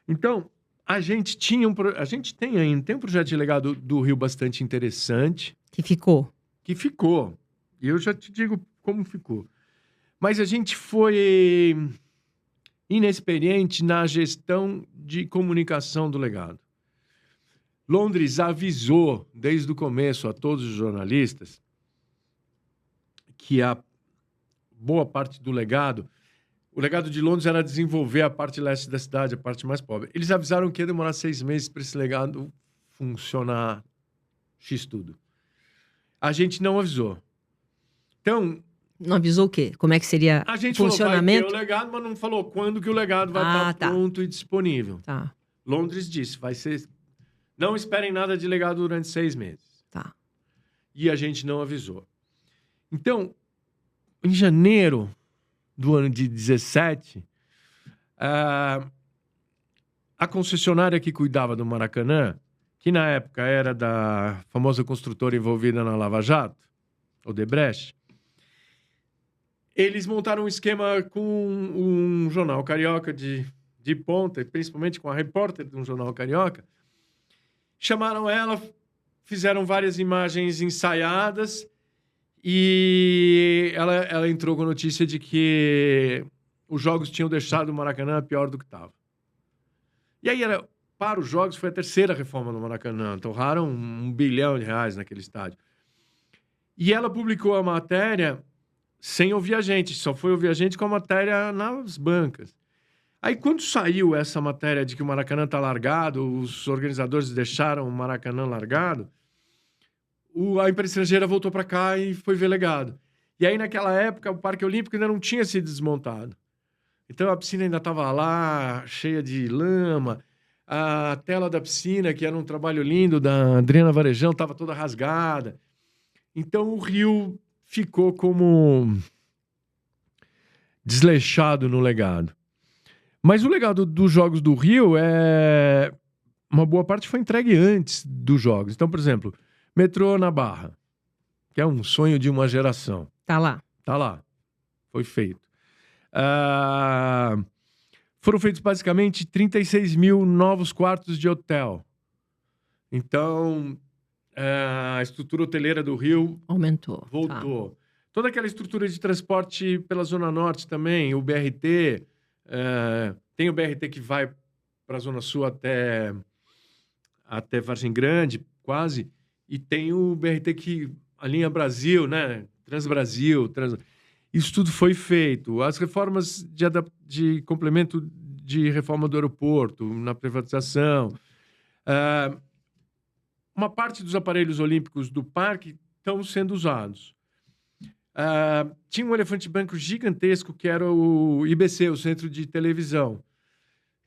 S2: Então, a gente tem um projeto de legado do Rio bastante interessante.
S1: Que ficou.
S2: E eu já te digo como ficou. Mas a gente foi inexperiente na gestão de comunicação do legado. Londres avisou desde o começo a todos os jornalistas que a boa parte do legado... O legado de Londres era desenvolver a parte leste da cidade, a parte mais pobre. Eles avisaram que ia demorar 6 meses para esse legado funcionar X tudo. A gente não avisou. Então...
S1: Não avisou o quê? Como é que seria
S2: a gente
S1: funcionamento?
S2: Falou, vai ter o legado, mas não falou quando que o legado vai estar pronto e disponível.
S1: Tá.
S2: Londres disse, vai ser... Não esperem nada de legado durante 6 meses.
S1: Tá.
S2: E a gente não avisou. Então, em janeiro do ano de 17, a concessionária que cuidava do Maracanã, que na época era da famosa construtora envolvida na Lava Jato, Odebrecht, eles montaram um esquema com um jornal carioca de ponta, principalmente com a repórter de um jornal carioca. Chamaram ela, fizeram várias imagens ensaiadas e ela entrou com a notícia de que os jogos tinham deixado o Maracanã pior do que estava. E aí, para os jogos, foi a terceira reforma do Maracanã. Torraram R$1 bilhão naquele estádio. E ela publicou a matéria sem ouvir a gente. Só foi ouvir a gente com a matéria nas bancas. Aí, quando saiu essa matéria de que o Maracanã está largado, os organizadores deixaram o Maracanã largado, a imprensa estrangeira voltou para cá e foi ver legado. E aí, naquela época, o Parque Olímpico ainda não tinha sido desmontado. Então, a piscina ainda estava lá, cheia de lama. A tela da piscina, que era um trabalho lindo da Adriana Varejão, estava toda rasgada. Então, o Rio ficou como desleixado no legado. Mas o legado dos Jogos do Rio uma boa parte foi entregue antes dos Jogos. Então, por exemplo, metrô na Barra, que é um sonho de uma geração.
S1: Tá lá.
S2: Tá lá. Foi feito. Foram feitos basicamente 36 mil novos quartos de hotel. Então, a estrutura hoteleira do Rio
S1: aumentou.
S2: Voltou. Tá. Toda aquela estrutura de transporte pela Zona Norte também, o BRT... tem o BRT que vai para a Zona Sul até Vargem Grande, quase, e tem o BRT que a linha Brasil, né? Transbrasil. Isso tudo foi feito. As reformas de complemento de reforma do aeroporto, na privatização. Uma parte dos aparelhos olímpicos do parque estão sendo usados. Tinha um elefante branco gigantesco que era o IBC, o Centro de Televisão,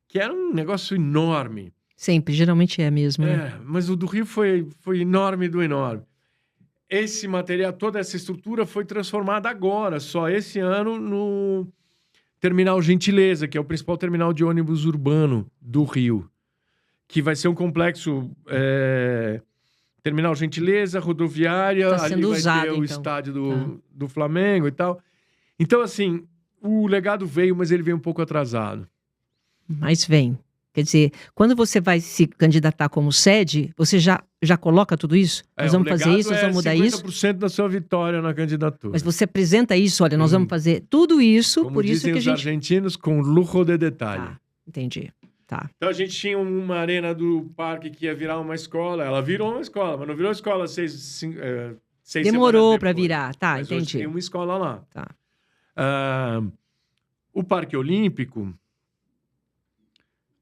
S2: que era um negócio enorme.
S1: Sempre, geralmente é mesmo. Né?
S2: Mas o do Rio foi enorme do enorme. Esse material, toda essa estrutura foi transformada agora, só esse ano, no Terminal Gentileza, que é o principal terminal de ônibus urbano do Rio, que vai ser um complexo... Terminal Gentileza, rodoviária,
S1: tá
S2: ali vai
S1: usado,
S2: ter o
S1: então.
S2: estádio do Flamengo e tal. Então, assim, o legado veio, mas ele veio um pouco atrasado.
S1: Mas vem. Quer dizer, quando você vai se candidatar como sede, você já coloca tudo isso? Nós vamos fazer isso, nós vamos mudar isso?
S2: 50% da sua vitória na candidatura.
S1: Mas você apresenta isso, olha, nós vamos fazer tudo isso,
S2: como
S1: por isso que a gente...
S2: os argentinos, com luxo de detalhe.
S1: Entendi. Tá.
S2: Então a gente tinha uma arena do parque que ia virar uma escola. Ela virou uma escola, mas não virou escola seis
S1: demorou para virar, tá,
S2: mas
S1: entendi.
S2: Tem uma escola lá.
S1: Tá.
S2: O Parque Olímpico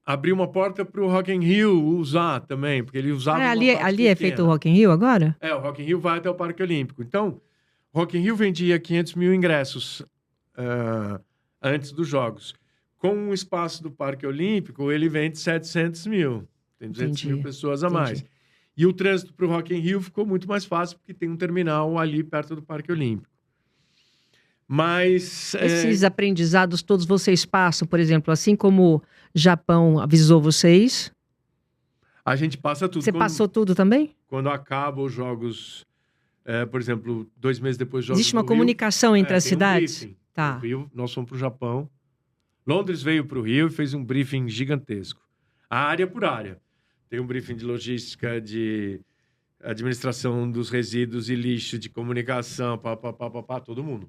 S2: abriu uma porta para o Rock in Rio usar também, porque ele usava
S1: ali é feito o Rock in Rio agora?
S2: O Rock in Rio vai até o Parque Olímpico. Então, o Rock in Rio vendia 500 mil ingressos antes dos Jogos. Com o espaço do Parque Olímpico, ele vende 700 mil. Tem 200 mil pessoas a mais. E o trânsito para o Rock in Rio ficou muito mais fácil, porque tem um terminal ali perto do Parque Olímpico. Mas...
S1: Esses aprendizados todos vocês passam, por exemplo, assim como o Japão avisou vocês?
S2: A gente passa tudo.
S1: Você passou tudo também?
S2: Quando acabam os Jogos, por exemplo, 2 meses depois dos Jogos
S1: existe uma comunicação entre as cidades?
S2: Tá. No Rio, nós fomos para o Japão. Londres veio para o Rio e fez um briefing gigantesco. Área por área. Tem um briefing de logística, de administração dos resíduos e lixo, de comunicação, todo mundo.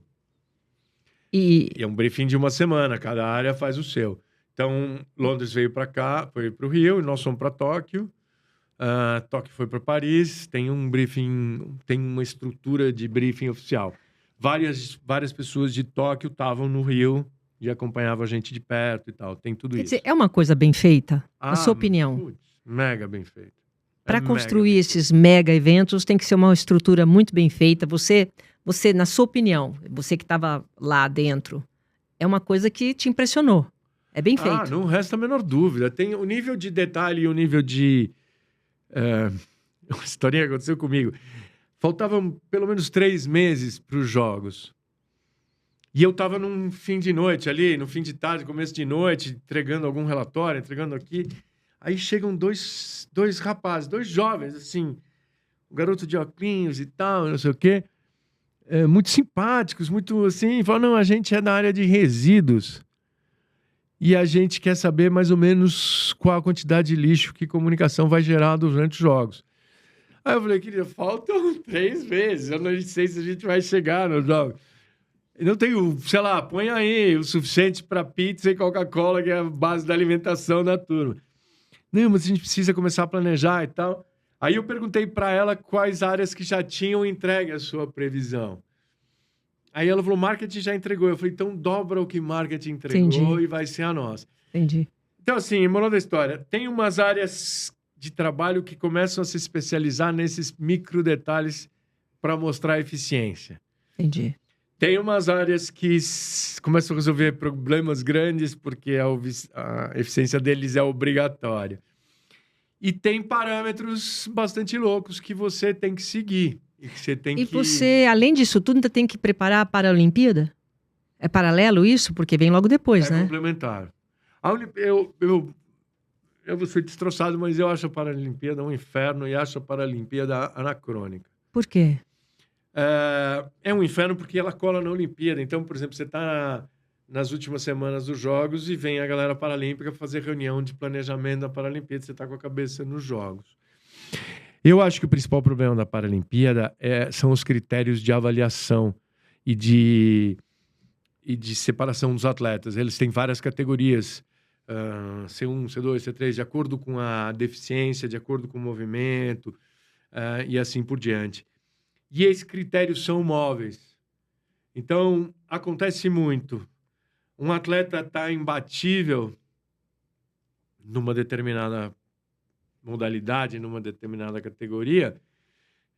S2: E é um briefing de uma semana, cada área faz o seu. Então, Londres veio para cá, foi para o Rio, e nós fomos para Tóquio. Tóquio foi para Paris, tem um briefing, tem uma estrutura de briefing oficial. Várias pessoas de Tóquio estavam no Rio e acompanhavam a gente de perto e tal. Tem tudo isso.
S1: Quer dizer, é uma coisa bem feita, na sua opinião?
S2: Putz, mega bem feita.
S1: Para construir esses mega eventos, tem que ser uma estrutura muito bem feita. Você, na sua opinião, você que estava lá dentro, é uma coisa que te impressionou. É bem feito.
S2: Não resta a menor dúvida. Tem o nível de detalhe e o nível de... Uma historinha que aconteceu comigo. Faltavam pelo menos 3 meses para os Jogos. E eu estava num fim de noite ali, no fim de tarde, começo de noite, entregando algum relatório, entregando aqui. Aí chegam dois rapazes, 2 jovens, assim, um garoto de óculos e tal, não sei o quê, muito simpáticos, muito assim, falam, não, a gente é da área de resíduos e a gente quer saber mais ou menos qual a quantidade de lixo que comunicação vai gerar durante os Jogos. Aí eu falei, querida, faltam 3 meses, eu não sei se a gente vai chegar nos Jogos. não tenho, sei lá, põe aí o suficiente para pizza e Coca-Cola, que é a base da alimentação da turma. Não, mas a gente precisa começar a planejar e tal. Aí eu perguntei para ela quais áreas que já tinham entregue a sua previsão. Aí ela falou, marketing já entregou. Eu falei, então dobra o que marketing entregou.
S1: Entendi.
S2: E vai ser a nossa.
S1: Entendi.
S2: Então, assim, moral da história, tem umas áreas de trabalho que começam a se especializar nesses micro detalhes para mostrar a eficiência.
S1: Entendi.
S2: Tem umas áreas que começam a resolver problemas grandes porque a eficiência deles é obrigatória. E tem parâmetros bastante loucos que você tem que seguir. E que você tem
S1: E
S2: que...
S1: você, além disso tudo, ainda tem que preparar para a Olimpíada? É paralelo isso? Porque vem logo depois,
S2: É
S1: né?
S2: complementar. Eu vou ser destroçado, mas eu acho a Paralimpíada um inferno e acho a Paralimpíada anacrônica.
S1: Por quê?
S2: É um inferno porque ela cola na Olimpíada. Então, por exemplo, você está nas últimas semanas dos Jogos e vem a galera paralímpica fazer reunião de planejamento da Paralimpíada. Você está com a cabeça nos Jogos. Eu acho que o principal problema da Paralimpíada são os critérios de avaliação e de separação dos atletas. Eles têm várias categorias, C1, C2, C3, de acordo com a deficiência, de acordo com o movimento e assim por diante. E esses critérios são móveis. Então, acontece muito. Um atleta está imbatível numa determinada modalidade, numa determinada categoria,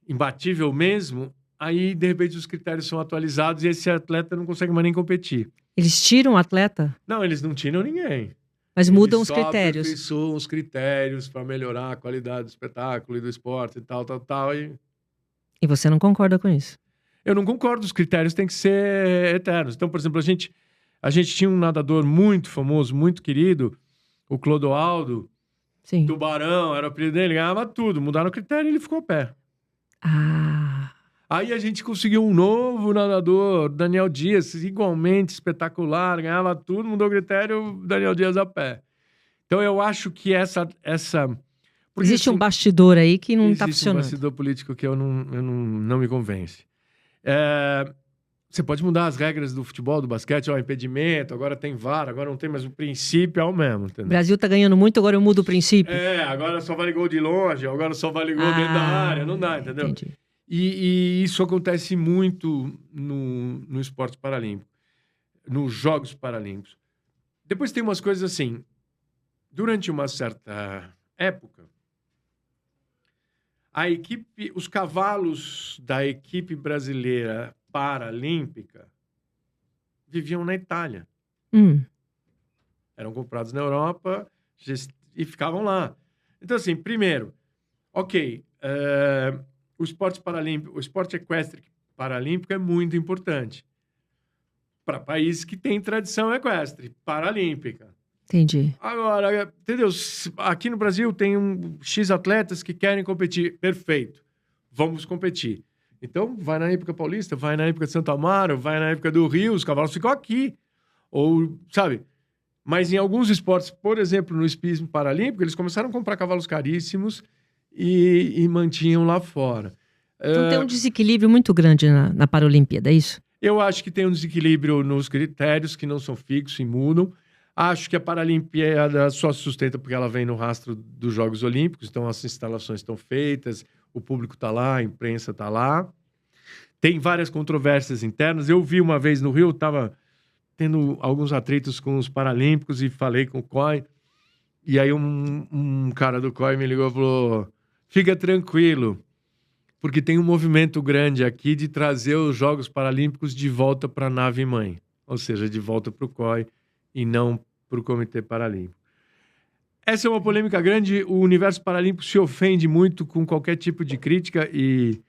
S2: imbatível mesmo, aí, de repente, os critérios são atualizados e esse atleta não consegue mais nem competir.
S1: Eles tiram o atleta,
S2: Não, eles não tiram ninguém.
S1: mas
S2: Eles
S1: mudam os
S2: só
S1: critérios.
S2: aperfeiçoam os critérios para melhorar a qualidade do espetáculo e do esporte e tal.
S1: E você não concorda com isso?
S2: Eu não concordo, os critérios têm que ser eternos. Então, por exemplo, a gente tinha um nadador muito famoso, muito querido, o Clodoaldo,
S1: Sim.
S2: Tubarão, era o apelido dele, ganhava tudo. Mudaram o critério e ele ficou a pé.
S1: Ah,
S2: Aí a gente conseguiu um novo nadador, Daniel Dias, igualmente espetacular, ganhava tudo, mudou o critério, Daniel Dias a pé. Então eu acho que essa porque,
S1: existe um
S2: assim,
S1: bastidor aí que não está
S2: existe um
S1: funcionando.
S2: bastidor político que não me convence. Você pode mudar as regras do futebol, do basquete, impedimento, agora tem VAR, agora não tem, mas o princípio é o mesmo,
S1: O
S2: entendeu?
S1: Brasil tá ganhando muito, agora eu mudo o princípio.
S2: Agora só vale gol de longe, agora só vale gol dentro da área, não dá, entendeu?
S1: Entendi.
S2: E isso acontece muito no esporte paralímpico, nos Jogos Paralímpicos. Depois tem umas coisas assim, durante uma certa época, os cavalos da equipe brasileira paralímpica viviam na Itália. Eram comprados na Europa e ficavam lá. Então, assim, primeiro, o esporte paralímpico, o esporte equestre paralímpico é muito importante para países que têm tradição equestre paralímpica.
S1: Entendi.
S2: Agora, entendeu? Aqui no Brasil tem X atletas que querem competir. Perfeito. Vamos competir. Então, vai na época paulista, vai na época de Santo Amaro, vai na época do Rio, os cavalos ficam aqui. Ou, sabe? Mas em alguns esportes, por exemplo, no hipismo paralímpico, eles começaram a comprar cavalos caríssimos e mantinham lá fora.
S1: Então tem um desequilíbrio muito grande na Paralimpíada, é isso?
S2: Eu acho que tem um desequilíbrio nos critérios que não são fixos e mudam. Acho que a Paralimpíada só se sustenta porque ela vem no rastro dos Jogos Olímpicos, então as instalações estão feitas, o público está lá, a imprensa está lá. Tem várias controvérsias internas. Eu vi uma vez no Rio, estava tendo alguns atritos com os paralímpicos e falei com o COI. E aí um cara do COI me ligou e falou, fica tranquilo, porque tem um movimento grande aqui de trazer os Jogos Paralímpicos de volta para a nave-mãe, ou seja, de volta para o COI e não para o Comitê Paralímpico. Essa é uma polêmica grande. O universo paralímpico se ofende muito com qualquer tipo de crítica e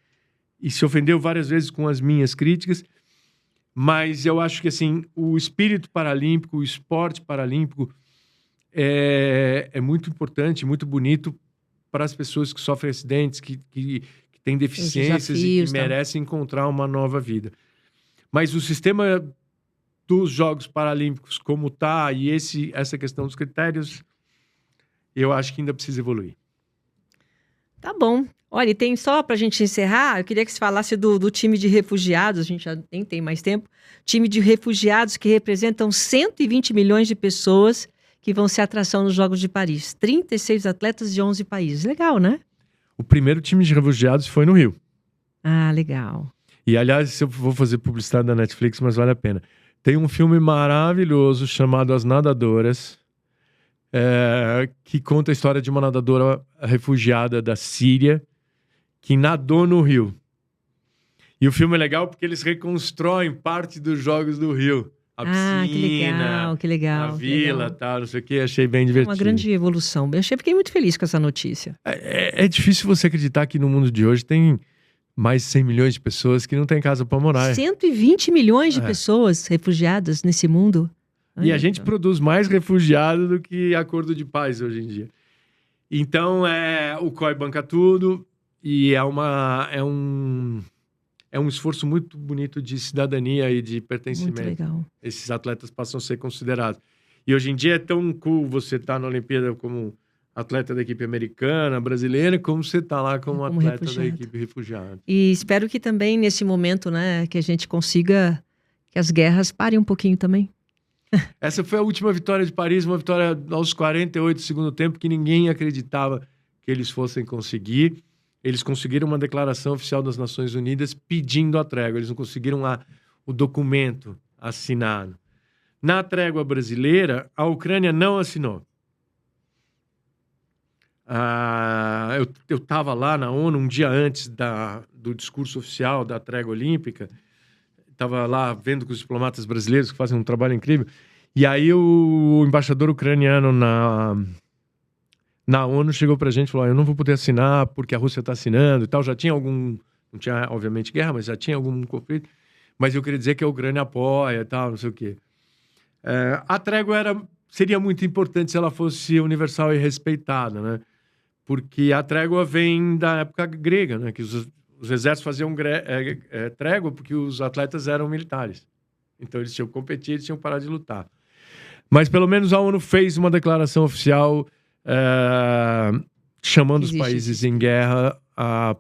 S2: se ofendeu várias vezes com as minhas críticas, mas eu acho que assim, o espírito paralímpico, o esporte paralímpico é muito importante, muito bonito para as pessoas que sofrem acidentes, que têm deficiências e que merecem encontrar uma nova vida. Mas o sistema dos Jogos Paralímpicos como está e essa questão dos critérios, eu acho que ainda precisa evoluir.
S1: Tá bom. Olha, e tem só pra gente encerrar, eu queria que você falasse do time de refugiados, a gente já nem tem mais tempo. Time de refugiados que representam 120 milhões de pessoas que vão ser atração nos Jogos de Paris. 36 atletas de 11 países. Legal, né?
S2: O primeiro time de refugiados foi no Rio.
S1: Ah, legal.
S2: E, aliás, eu vou fazer publicidade da Netflix, mas vale a pena. Tem um filme maravilhoso chamado As Nadadoras, que conta a história de uma nadadora refugiada da Síria que nadou no Rio. E o filme é legal porque eles reconstroem parte dos Jogos do Rio. A piscina,
S1: que legal,
S2: a vila, tal, não sei o que. Achei bem divertido.
S1: Uma grande evolução. Fiquei muito feliz com essa notícia.
S2: É difícil você acreditar que no mundo de hoje tem mais de 100 milhões de pessoas que não têm casa para morar.
S1: 120 milhões de pessoas refugiadas nesse mundo.
S2: E a gente produz mais refugiados do que acordo de paz hoje em dia. Então, o COI banca tudo e é um esforço muito bonito de cidadania e de pertencimento.
S1: Muito legal.
S2: Esses atletas passam a ser considerados. E hoje em dia é tão cool você estar na Olimpíada como atleta da equipe americana, brasileira, como você está lá como atleta da equipe refugiada.
S1: E espero que também nesse momento, né, que a gente consiga que as guerras parem um pouquinho também.
S2: Essa foi a última vitória de Paris, uma vitória aos 48 do segundo tempo, que ninguém acreditava que eles fossem conseguir. Eles conseguiram uma declaração oficial das Nações Unidas pedindo a trégua. Eles não conseguiram lá o documento assinado. Na trégua brasileira, a Ucrânia não assinou. Eu estava lá na ONU um dia antes do discurso oficial da trégua olímpica. Estava lá vendo com os diplomatas brasileiros que fazem um trabalho incrível. E aí o embaixador ucraniano na ONU chegou pra gente e falou: eu não vou poder assinar porque a Rússia está assinando e tal. Já tinha não tinha obviamente guerra, mas já tinha algum conflito. Mas eu queria dizer que a Ucrânia apoia e tal, não sei o quê. A trégua seria muito importante se ela fosse universal e respeitada, né? Porque a trégua vem da época grega, né? Que os exércitos faziam trégua porque os atletas eram militares. Então eles tinham que competir, eles tinham que parar de lutar. Mas pelo menos a ONU fez uma declaração oficial chamando os países em guerra a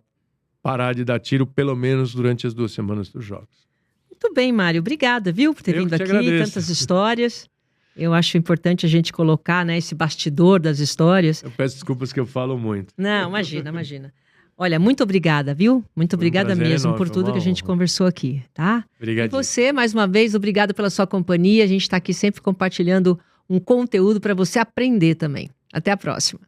S2: parar de dar tiro, pelo menos durante as 2 semanas dos Jogos.
S1: Muito bem, Mário. Obrigada, viu, por ter vindo aqui,
S2: agradeço.
S1: Tantas histórias. Eu acho importante a gente colocar, né, esse bastidor das histórias.
S2: Eu peço desculpas que eu falo muito.
S1: Não, imagina. Olha, muito obrigada, viu? Muito obrigada mesmo por tudo que a gente conversou aqui, tá?
S2: Obrigado.
S1: E você, mais uma vez, obrigado pela sua companhia. A gente está aqui sempre compartilhando um conteúdo para você aprender também. Até a próxima.